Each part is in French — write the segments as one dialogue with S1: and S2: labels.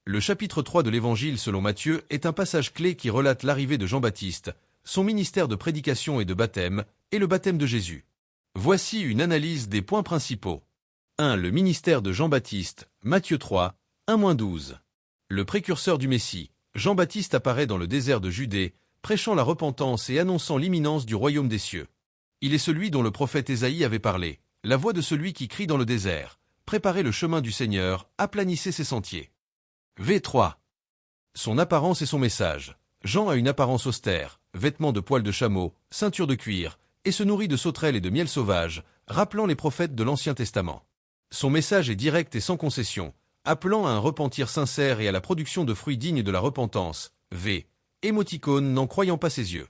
S1: Le chapitre 3 de l'Évangile selon Matthieu est un passage clé qui relate l'arrivée de Jean-Baptiste, son ministère de prédication et de baptême, et le baptême de Jésus. Voici une analyse des points principaux. 1. Le ministère de Jean-Baptiste, Matthieu 3, 1-12. Le précurseur du Messie, Jean-Baptiste apparaît dans le désert de Judée, prêchant la repentance et annonçant l'imminence du royaume des cieux. Il est celui dont le prophète Ésaïe avait parlé, la voix de celui qui crie dans le désert, préparez le chemin du Seigneur, aplanissez ses sentiers. V3. Son apparence et son message. Jean a une apparence austère, vêtements de poils de chameau, ceinture de cuir, et se nourrit de sauterelles et de miel sauvage, rappelant les prophètes de l'Ancien Testament. Son message est direct et sans concession, appelant à un repentir sincère et à la production de fruits dignes de la repentance. V. Émoticône n'en croyant pas ses yeux.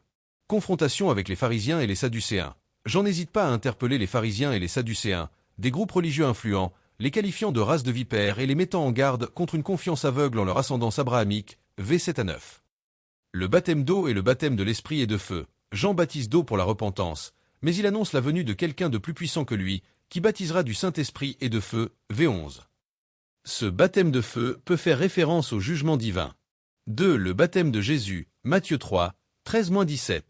S1: Confrontation avec les pharisiens et les sadducéens. Jean n'hésite pas à interpeller les pharisiens et les sadducéens, des groupes religieux influents, les qualifiant de race de vipères et les mettant en garde contre une confiance aveugle en leur ascendance abrahamique. V 7-9. Le baptême d'eau est le baptême de l'esprit et de feu. Jean baptise d'eau pour la repentance, mais il annonce la venue de quelqu'un de plus puissant que lui, qui baptisera du Saint-Esprit et de feu. V 11. Ce baptême de feu peut faire référence au jugement divin. 2. Le baptême de Jésus, Matthieu 3, 13-17.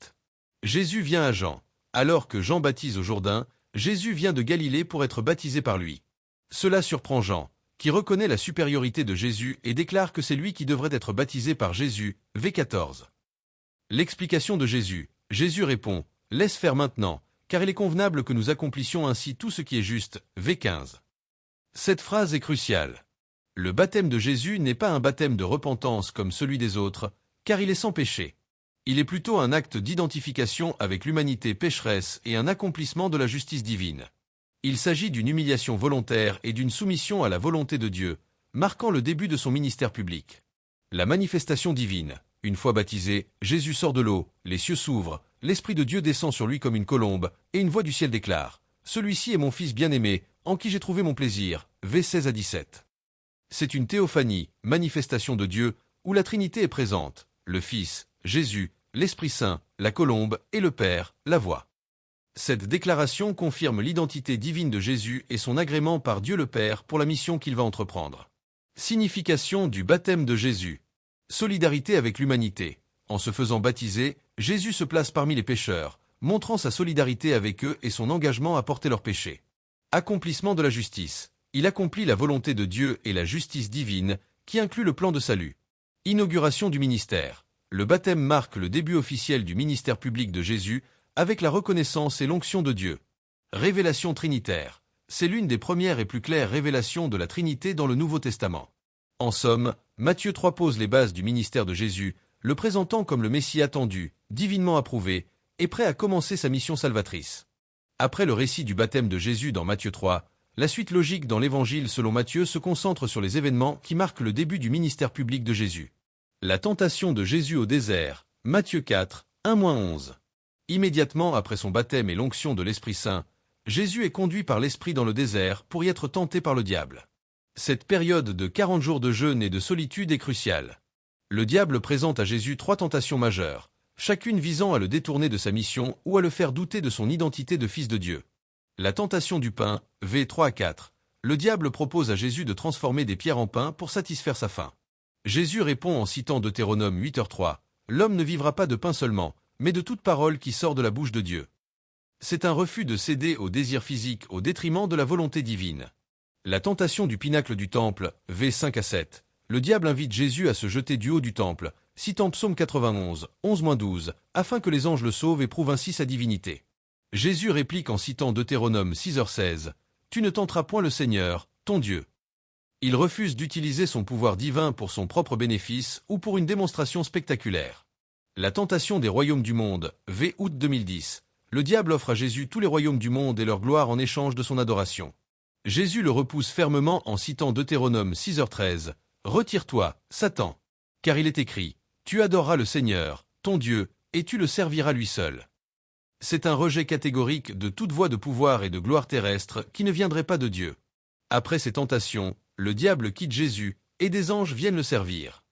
S1: Jésus vient à Jean. Alors que Jean baptise au Jourdain, Jésus vient de Galilée pour être baptisé par lui. Cela surprend Jean, qui reconnaît la supériorité de Jésus et déclare que c'est lui qui devrait être baptisé par Jésus. V 14. L'explication de Jésus. Jésus répond, « Laisse faire maintenant, car il est convenable que nous accomplissions ainsi tout ce qui est juste. » V 15. Cette phrase est cruciale. Le baptême de Jésus n'est pas un baptême de repentance comme celui des autres, car il est sans péché. Il est plutôt un acte d'identification avec l'humanité pécheresse et un accomplissement de la justice divine. Il s'agit d'une humiliation volontaire et d'une soumission à la volonté de Dieu, marquant le début de son ministère public. La manifestation divine. Une fois baptisé, Jésus sort de l'eau, les cieux s'ouvrent, l'Esprit de Dieu descend sur lui comme une colombe, et une voix du ciel déclare « Celui-ci est mon Fils bien-aimé, en qui j'ai trouvé mon plaisir. » V 16-17. C'est une théophanie, manifestation de Dieu, où la Trinité est présente, le Fils, Jésus, l'Esprit Saint, la colombe, et le Père, la voix. Cette déclaration confirme l'identité divine de Jésus et son agrément par Dieu le Père pour la mission qu'il va entreprendre. Signification du baptême de Jésus. Solidarité avec l'humanité. En se faisant baptiser, Jésus se place parmi les pécheurs, montrant sa solidarité avec eux et son engagement à porter leurs péchés. Accomplissement de la justice. Il accomplit la volonté de Dieu et la justice divine, qui inclut le plan de salut. Inauguration du ministère. Le baptême marque le début officiel du ministère public de Jésus, avec la reconnaissance et l'onction de Dieu. Révélation trinitaire. C'est l'une des premières et plus claires révélations de la Trinité dans le Nouveau Testament. En somme, Matthieu 3 pose les bases du ministère de Jésus, le présentant comme le Messie attendu, divinement approuvé, et prêt à commencer sa mission salvatrice. Après le récit du baptême de Jésus dans Matthieu 3, la suite logique dans l'Évangile selon Matthieu se concentre sur les événements qui marquent le début du ministère public de Jésus. La tentation de Jésus au désert, Matthieu 4, 1-11. Immédiatement après son baptême et l'onction de l'Esprit Saint, Jésus est conduit par l'Esprit dans le désert pour y être tenté par le diable. Cette période de 40 jours de jeûne et de solitude est cruciale. Le diable présente à Jésus 3 tentations majeures, chacune visant à le détourner de sa mission ou à le faire douter de son identité de fils de Dieu. La tentation du pain, V 3-4. Le diable propose à Jésus de transformer des pierres en pain pour satisfaire sa faim. Jésus répond en citant Deutéronome 8h3, « L'homme ne vivra pas de pain seulement, mais de toute parole qui sort de la bouche de Dieu. » C'est un refus de céder au désir physique au détriment de la volonté divine. La tentation du pinacle du temple, V 5-7. Le diable invite Jésus à se jeter du haut du temple, citant Psaume 91, 11-12, afin que les anges le sauvent et prouvent ainsi sa divinité. Jésus réplique en citant Deutéronome 6h16, « Tu ne tenteras point le Seigneur, ton Dieu. » Il refuse d'utiliser son pouvoir divin pour son propre bénéfice ou pour une démonstration spectaculaire. La tentation des royaumes du monde, V août 2010. Le diable offre à Jésus tous les royaumes du monde et leur gloire en échange de son adoration. Jésus le repousse fermement en citant Deutéronome 6h13, « Retire-toi, Satan, car il est écrit, tu adoreras le Seigneur, ton Dieu, et tu le serviras lui seul. » C'est un rejet catégorique de toute voie de pouvoir et de gloire terrestre qui ne viendrait pas de Dieu. Après ces tentations, le diable quitte Jésus, et des anges viennent le servir.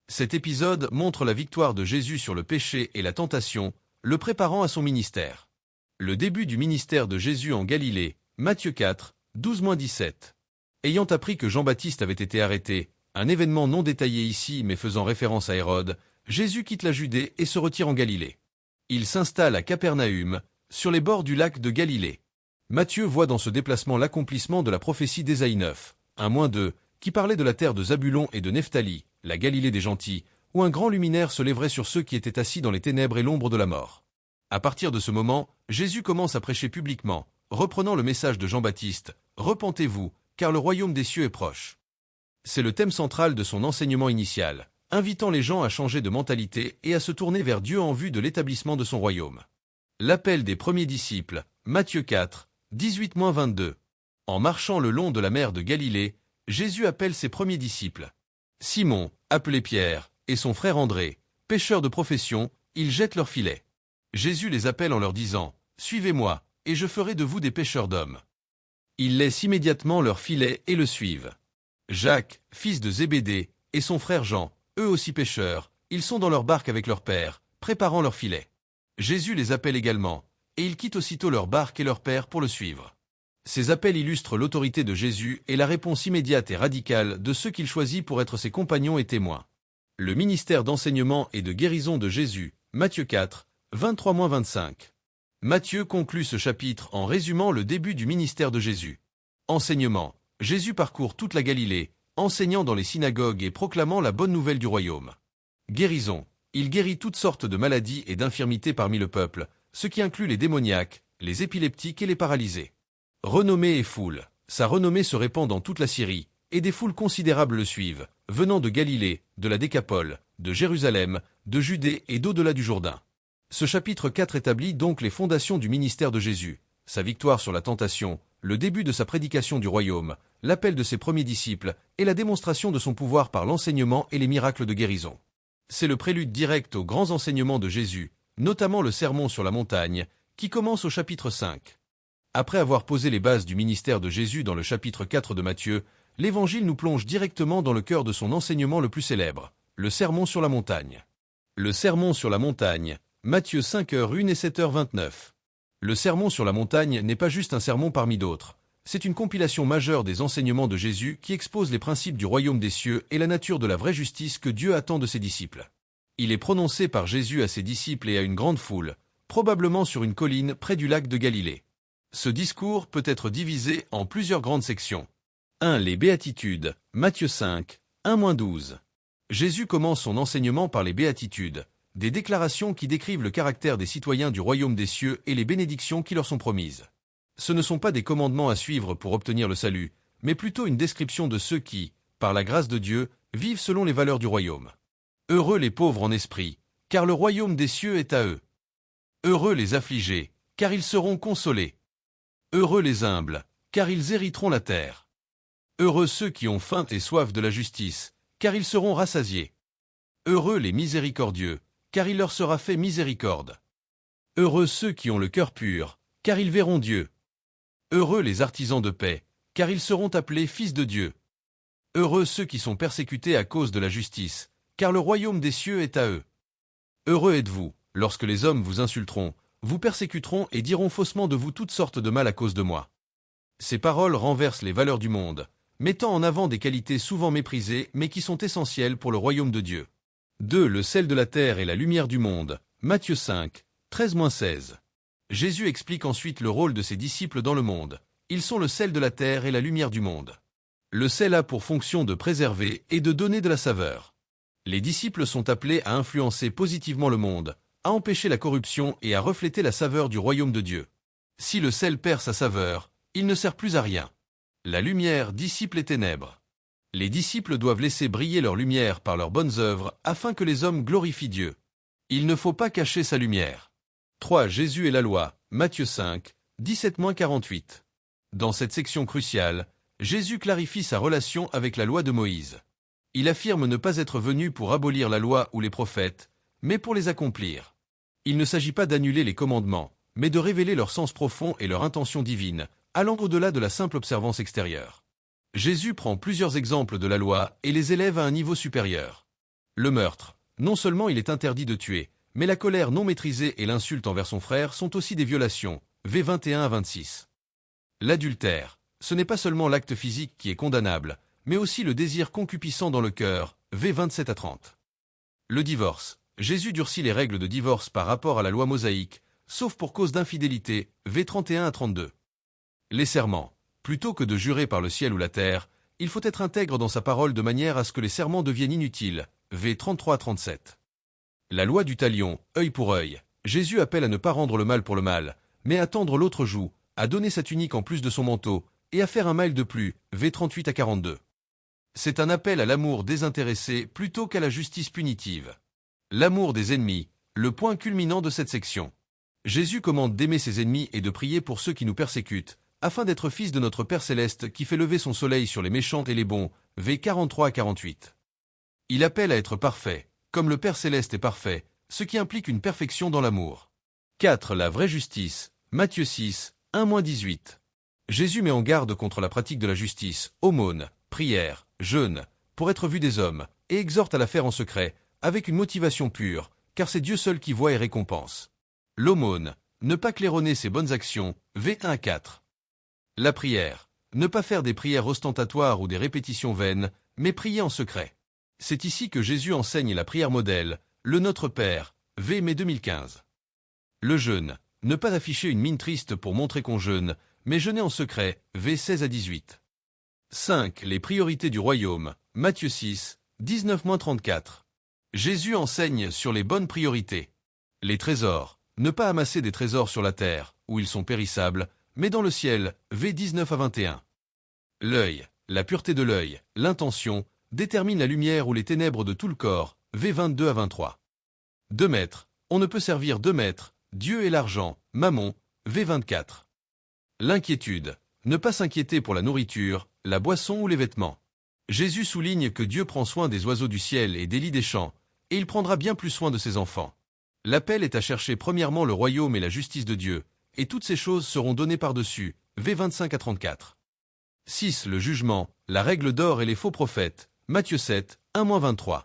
S1: Cet épisode montre la victoire de Jésus sur le péché et la tentation, le préparant à son ministère. Le début du ministère de Jésus en Galilée, Matthieu 4, 12-17. Ayant appris que Jean-Baptiste avait été arrêté, Un événement non détaillé ici mais faisant référence à Hérode, Jésus quitte la Judée et se retire en Galilée. Il s'installe à Capernaüm, sur les bords du lac de Galilée. Matthieu voit dans ce déplacement l'accomplissement de la prophétie d'Ésaïe 9, 1-2, qui parlait de la terre de Zabulon et de Nephtali, la Galilée des gentils, où un grand luminaire se lèverait sur ceux qui étaient assis dans les ténèbres et l'ombre de la mort. À partir de ce moment, Jésus commence à prêcher publiquement, reprenant le message de Jean-Baptiste, « Repentez-vous, car le royaume des cieux est proche ». C'est le thème central de son enseignement initial, invitant les gens à changer de mentalité et à se tourner vers Dieu en vue de l'établissement de son royaume. L'appel des premiers disciples, Matthieu 4, 18-22. En marchant le long de la mer de Galilée, Jésus appelle ses premiers disciples. Simon, appelé Pierre, et son frère André, pêcheurs de profession, ils jettent leurs filets. Jésus les appelle en leur disant, « Suivez-moi, et je ferai de vous des pêcheurs d'hommes. » Ils laissent immédiatement leurs filets et le suivent. Jacques, fils de Zébédée, et son frère Jean, eux aussi pêcheurs, ils sont dans leur barque avec leur père, préparant leurs filets. Jésus les appelle également, et ils quittent aussitôt leur barque et leur père pour le suivre. Ces appels illustrent l'autorité de Jésus et la réponse immédiate et radicale de ceux qu'il choisit pour être ses compagnons et témoins. Le ministère d'enseignement et de guérison de Jésus, Matthieu 4, 23-25. Matthieu conclut ce chapitre en résumant le début du ministère de Jésus. Enseignement. Jésus parcourt toute la Galilée, enseignant dans les synagogues et proclamant la bonne nouvelle du royaume. Guérison. Il guérit toutes sortes de maladies et d'infirmités parmi le peuple, ce qui inclut les démoniaques, les épileptiques et les paralysés. Renommée et foule. Sa renommée se répand dans toute la Syrie, et des foules considérables le suivent, venant de Galilée, de la Décapole, de Jérusalem, de Judée et d'au-delà du Jourdain. Ce chapitre 4 établit donc les fondations du ministère de Jésus, sa victoire sur la tentation, le début de sa prédication du royaume, l'appel de ses premiers disciples et la démonstration de son pouvoir par l'enseignement et les miracles de guérison. C'est le prélude direct aux grands enseignements de Jésus, notamment le sermon sur la montagne, qui commence au chapitre 5. Après avoir posé les bases du ministère de Jésus dans le chapitre 4 de Matthieu, l'Évangile nous plonge directement dans le cœur de son enseignement le plus célèbre, le sermon sur la montagne. Le sermon sur la montagne, Matthieu 5h1 et 7h29. Le sermon sur la montagne n'est pas juste un sermon parmi d'autres. C'est une compilation majeure des enseignements de Jésus qui expose les principes du royaume des cieux et la nature de la vraie justice que Dieu attend de ses disciples. Il est prononcé par Jésus à ses disciples et à une grande foule, probablement sur une colline près du lac de Galilée. Ce discours peut être divisé en plusieurs grandes sections. 1. Les béatitudes, Matthieu 5, 1-12. Jésus commence son enseignement par les béatitudes, des déclarations qui décrivent le caractère des citoyens du royaume des cieux et les bénédictions qui leur sont promises. Ce ne sont pas des commandements à suivre pour obtenir le salut, mais plutôt une description de ceux qui, par la grâce de Dieu, vivent selon les valeurs du royaume. Heureux les pauvres en esprit, car le royaume des cieux est à eux. Heureux les affligés, car ils seront consolés. Heureux les humbles, car ils hériteront la terre. Heureux ceux qui ont faim et soif de la justice, car ils seront rassasiés. Heureux les miséricordieux, car il leur sera fait miséricorde. Heureux ceux qui ont le cœur pur, car ils verront Dieu. Heureux les artisans de paix, car ils seront appelés fils de Dieu. Heureux ceux qui sont persécutés à cause de la justice, car le royaume des cieux est à eux. Heureux êtes-vous, lorsque les hommes vous insulteront, vous persécuteront et diront faussement de vous toutes sortes de mal à cause de moi. Ces paroles renversent les valeurs du monde, mettant en avant des qualités souvent méprisées mais qui sont essentielles pour le royaume de Dieu. 2. Le sel de la terre et la lumière du monde, Matthieu 5, 13-16. Jésus explique ensuite le rôle de ses disciples dans le monde. Ils sont le sel de la terre et la lumière du monde. Le sel a pour fonction de préserver et de donner de la saveur. Les disciples sont appelés à influencer positivement le monde, à empêcher la corruption et à refléter la saveur du royaume de Dieu. Si le sel perd sa saveur, il ne sert plus à rien. La lumière dissipe les ténèbres. Les disciples doivent laisser briller leur lumière par leurs bonnes œuvres afin que les hommes glorifient Dieu. Il ne faut pas cacher sa lumière. 3. Jésus et la loi, Matthieu 5, 17-48. Dans cette section cruciale, Jésus clarifie sa relation avec la loi de Moïse. Il affirme ne pas être venu pour abolir la loi ou les prophètes, mais pour les accomplir. Il ne s'agit pas d'annuler les commandements, mais de révéler leur sens profond et leur intention divine, allant au-delà de la simple observance extérieure. Jésus prend plusieurs exemples de la loi et les élève à un niveau supérieur. Le meurtre. Non seulement il est interdit de tuer, mais la colère non maîtrisée et l'insulte envers son frère sont aussi des violations, v 21-26. L'adultère. Ce n'est pas seulement l'acte physique qui est condamnable, mais aussi le désir concupiscent dans le cœur, v 27 à 30. Le divorce. Jésus durcit les règles de divorce par rapport à la loi mosaïque, sauf pour cause d'infidélité, v 31 à 32. Les serments. Plutôt que de jurer par le ciel ou la terre, il faut être intègre dans sa parole de manière à ce que les serments deviennent inutiles, v 33 à 37. La loi du talion, œil pour œil. Jésus appelle à ne pas rendre le mal pour le mal, mais à tendre l'autre joue, à donner sa tunique en plus de son manteau, et à faire un mail de plus, v 38 à 42. C'est un appel à l'amour désintéressé plutôt qu'à la justice punitive. L'amour des ennemis, le point culminant de cette section. Jésus commande d'aimer ses ennemis et de prier pour ceux qui nous persécutent, afin d'être fils de notre Père Céleste qui fait lever son soleil sur les méchants et les bons, v 43 à 48. Il appelle à être parfait, comme le Père Céleste est parfait, ce qui implique une perfection dans l'amour. 4. La vraie justice, Matthieu 6, 1-18. Jésus met en garde contre la pratique de la justice, aumône, prière, jeûne, pour être vu des hommes, et exhorte à la faire en secret, avec une motivation pure, car c'est Dieu seul qui voit et récompense. L'aumône, ne pas claironner ses bonnes actions, v 1 à 4. La prière, ne pas faire des prières ostentatoires ou des répétitions vaines, mais prier en secret. C'est ici que Jésus enseigne la prière modèle, le Notre Père, v mai 2015. Le jeûne, ne pas afficher une mine triste pour montrer qu'on jeûne, mais jeûner en secret, v 16 à 18. 5. Les priorités du royaume, Matthieu 6, 19-34. Jésus enseigne sur les bonnes priorités. Les trésors, ne pas amasser des trésors sur la terre, où ils sont périssables, mais dans le ciel, v 19 à 21. L'œil, la pureté de l'œil, l'intention, détermine la lumière ou les ténèbres de tout le corps, v 22 à 23. 2 maîtres, on ne peut servir 2 maîtres, Dieu et l'argent, Mammon, v 24. L'inquiétude, ne pas s'inquiéter pour la nourriture, la boisson ou les vêtements. Jésus souligne que Dieu prend soin des oiseaux du ciel et des lits des champs, et il prendra bien plus soin de ses enfants. L'appel est à chercher premièrement le royaume et la justice de Dieu, et toutes ces choses seront données par-dessus, v 25 à 34. 6. Le jugement, la règle d'or et les faux prophètes, Matthieu 7, 1-23.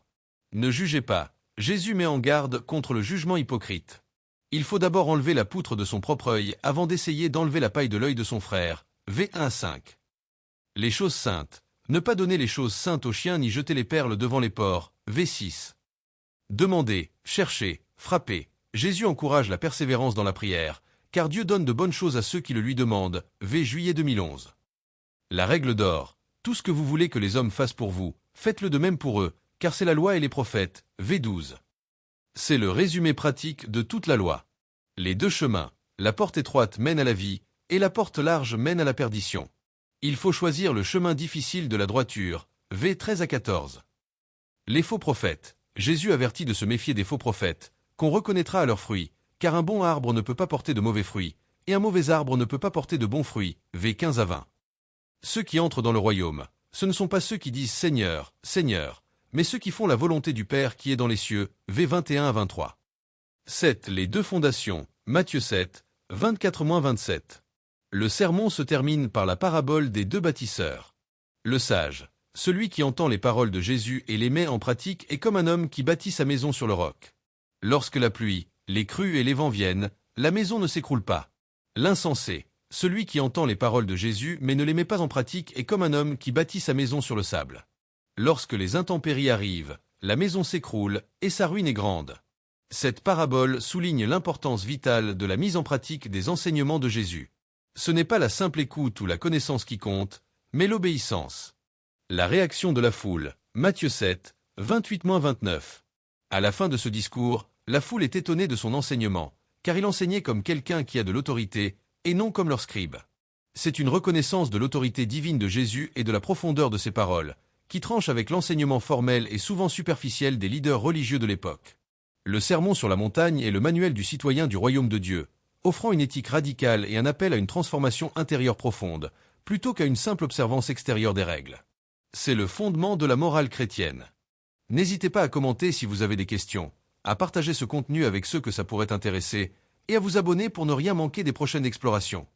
S1: Ne jugez pas, Jésus met en garde contre le jugement hypocrite. Il faut d'abord enlever la poutre de son propre œil avant d'essayer d'enlever la paille de l'œil de son frère, v 1 à 5. Les choses saintes, ne pas donner les choses saintes aux chiens ni jeter les perles devant les porcs, v 6. Demandez, cherchez, frappez. Jésus encourage la persévérance dans la prière, car Dieu donne de bonnes choses à ceux qui le lui demandent, v juillet 2011. La règle d'or, tout ce que vous voulez que les hommes fassent pour vous, faites-le de même pour eux, car c'est la loi et les prophètes, v 12. C'est le résumé pratique de toute la loi. Les 2 chemins, la porte étroite mène à la vie, et la porte large mène à la perdition. Il faut choisir le chemin difficile de la droiture, v 13 à 14. Les faux prophètes. Jésus avertit de se méfier des faux prophètes, qu'on reconnaîtra à leurs fruits, car un bon arbre ne peut pas porter de mauvais fruits, et un mauvais arbre ne peut pas porter de bons fruits, v 15 à 20. Ceux qui entrent dans le royaume, ce ne sont pas ceux qui disent Seigneur, Seigneur, mais ceux qui font la volonté du Père qui est dans les cieux, v 21 à 23. 7. Les 2 fondations, Matthieu 7, 24-27. Le sermon se termine par la parabole des 2 bâtisseurs. Le sage, celui qui entend les paroles de Jésus et les met en pratique est comme un homme qui bâtit sa maison sur le roc. Lorsque la pluie, les crues et les vents viennent, la maison ne s'écroule pas. L'insensé, celui qui entend les paroles de Jésus mais ne les met pas en pratique est comme un homme qui bâtit sa maison sur le sable. Lorsque les intempéries arrivent, la maison s'écroule et sa ruine est grande. Cette parabole souligne l'importance vitale de la mise en pratique des enseignements de Jésus. Ce n'est pas la simple écoute ou la connaissance qui compte, mais l'obéissance. La réaction de la foule, Matthieu 7, 28-29. À la fin de ce discours, la foule est étonnée de son enseignement, car il enseignait comme quelqu'un qui a de l'autorité, et non comme leur scribe. C'est une reconnaissance de l'autorité divine de Jésus et de la profondeur de ses paroles, qui tranche avec l'enseignement formel et souvent superficiel des leaders religieux de l'époque. Le Sermon sur la montagne est le manuel du citoyen du royaume de Dieu, offrant une éthique radicale et un appel à une transformation intérieure profonde, plutôt qu'à une simple observance extérieure des règles. C'est le fondement de la morale chrétienne. N'hésitez pas à commenter si vous avez des questions, à partager ce contenu avec ceux que ça pourrait intéresser, et à vous abonner pour ne rien manquer des prochaines explorations.